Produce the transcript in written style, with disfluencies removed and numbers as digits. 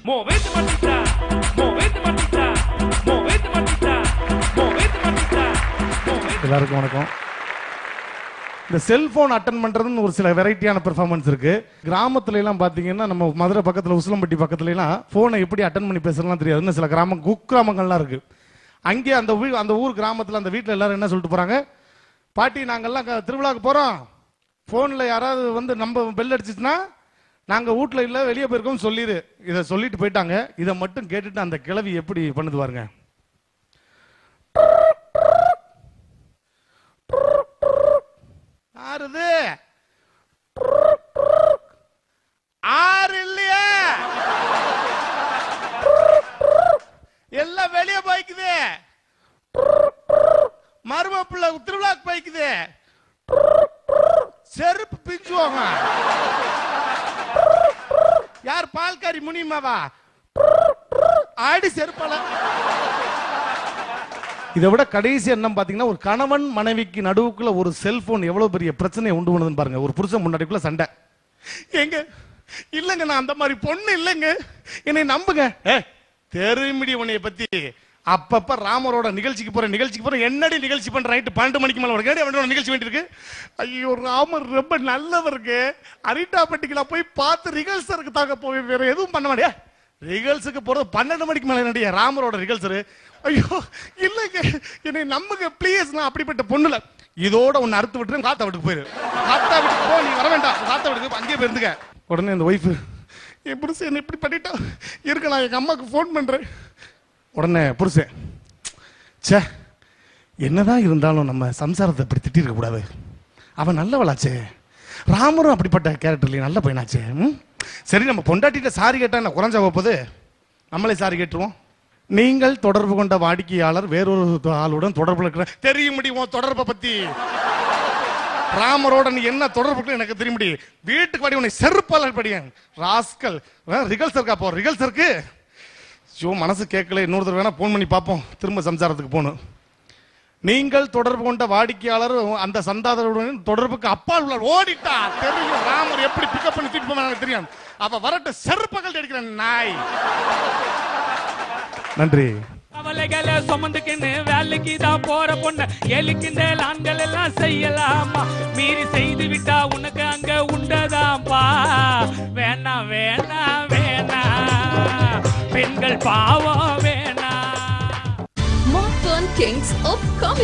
Movete matita, movete matita, movete matita, movete matita. எல்லாருக்கும் வணக்கம். இந்த செல்போன் அட்டன் பண்றதுன்னு ஒரு சில வெரைட்டியான பெர்ஃபார்மன்ஸ் இருக்கு. கிராமத்துல எல்லாம் பாத்தீங்கன்னா நம்ம மதுரை பக்கத்துல உசிலம்பட்டி பக்கத்துல எல்லாம் போனை எப்படி அட்டன் பண்ணி பேசலாம் தெரியாது. இன்னும் சில குக்கிராமங்கள்லாம் இருக்கு. அங்கே அந்த ஊர் கிராமத்துல அந்த வீட்டுல எல்லாரும் என்ன சொல்லிட்டு போறாங்க, பாட்டி நாங்கெல்லாம் திருவிழாக்கு போறோம், போன்ல யாராவது வந்து நம்ம பெல் அடிச்சுச்சுன்னா நாங்க வீட்டுல இல்ல வெளியே போயிருக்கோம் சொல்லிடு. இதை சொல்லிட்டு போயிட்டாங்க. இதை மட்டும் கேட்டுட்டு அந்த கிழவி எப்படி பண்ணுது பாருங்க. ஆறுது ஆறு இல்லையா, எல்லாம் வெளியே போய்க்குது. மருமப்புள்ள திருவிழாக்கு போய்க்குது. செருப்பு பிஞ்சுவாங்க. யார் பால்காரி முனியமாவா ஆடி செருப்பால. இதை விட கடைசி என்ன பாத்தீங்கன்னா, ஒரு கணவன் மனைவிக்கு நடுவுக்குள்ள ஒரு செல்போன் எவ்வளவு பெரிய பிரச்சனையை உண்டு பண்ணுதுன்னு பாருங்க. ஒரு புருஷன் முன்னாடிக்குள்ள சண்டை. எங்க இல்லங்க, நான் அந்த மாதிரி பொண்ணு இல்லைங்க, என்னை நம்புங்க. தெரியுமிடி உன்னைய பத்தி. அப்பப்ப ராமரோட நிகழ்ச்சிக்கு போற என்னடி நிகழ்ச்சி பண்ற நைட்டு 12 மணிக்கு மேல அவனோட நிகழ்ச்சி வேண்டி இருக்கு. ஐயோ, ராமர் ரொம்ப நல்லவருக்கு. அரிட்டாப்பட்டிக்கெல்லாம் போய் பார்த்து ரிகல்சருக்கு தாங்க போய் வேற எதுவும் பண்ண மாட்டியா. ரிகல்ஸுக்கு போறது 12 மணிக்கு மேல என்னடியா ராமரோட ரிகல்சரு. ஐயோ இல்லைங்க, என்னை நம்புங்க ப்ளீஸ், நான் அப்படிப்பட்ட பொண்ணுல. இதோட உன்னை அறுத்து விட்டுரு, காத்தா வீட்டுக்கு போயிரு. காத்தா வீட்டுக்கு போ, நீ வர வேண்டாம். காத்தா வீட்டுக்கு அங்கேயே போயிருந்துக்க. உடனே அந்த ஒய்ஃபு, என் புருஷன் என்ன இப்படி பண்ணிட்டா இருக்க, நான் எங்க அம்மாவுக்கு ஃபோன் பண்றேன். உடனே புருஷன், சே என்னதான் இருந்தாலும் நம்ம சம்சாரத்தை இப்படி திட்டிருக்க கூடாது. அவன் நல்லவளாச்சே, ராமரும் அப்படிப்பட்ட கேரக்டர்லயும் நல்ல பையனாச்சே. சரி, நம்ம பொண்டாட்டிட்ட சாரி கேட்டா என்ன குறைஞ்சா போகுது, நம்மளே சாரி கேட்டுருவோம். நீங்கள் தொடர்பு கொண்ட வாடிக்கையாளர் வேறொரு ஆளுடன் தொடர்புல இருக்கிற. தெரிய முடியும் தொடர்பை பத்தி. ராமரோட நீ என்ன தொடர்பு எனக்கு தெரிய முடியும். வீட்டுக்கு வாடி, உன்னை செருப்பாளர் படியன் ராஸ்கல். ரிகல்சருக்கா போ, ரிகல்சருக்கு. ஷோ மனசு கேட்கல, இன்னொரு தடவை வேணா போன் பண்ணி பார்ப்போம். திரும்ப சம்சாரத்துக்கு போகணும். நீங்கள் தொடர்பு கொண்ட வாடிக்கையாளர் அந்த சந்தாதாரருடன் தொடர்புக்கு அப்பால் உள்ள ஓடிட்டா. தெரியும் ராமர் எப்படி பிக்கப் பண்ணி தூக்கிட்டு போவாங்க தெரியும். அவ வரட்டு செருப்பகள் அடிக்கிறேன் நாய். நன்றி. அவளைகளை சுமந்துக்கின்னு வேலைக்கு தான் போற பொண்ணு எலிக்கின்ற ஆண்கள் எல்லாம் செய்யலாமா, மீறி செய்து விட்டா உனக்கு அங்க உண்டதாம்பா. வேணா வேணா வேணா, பெண்கள் பாவம் வேணா. More fun kings of comedy.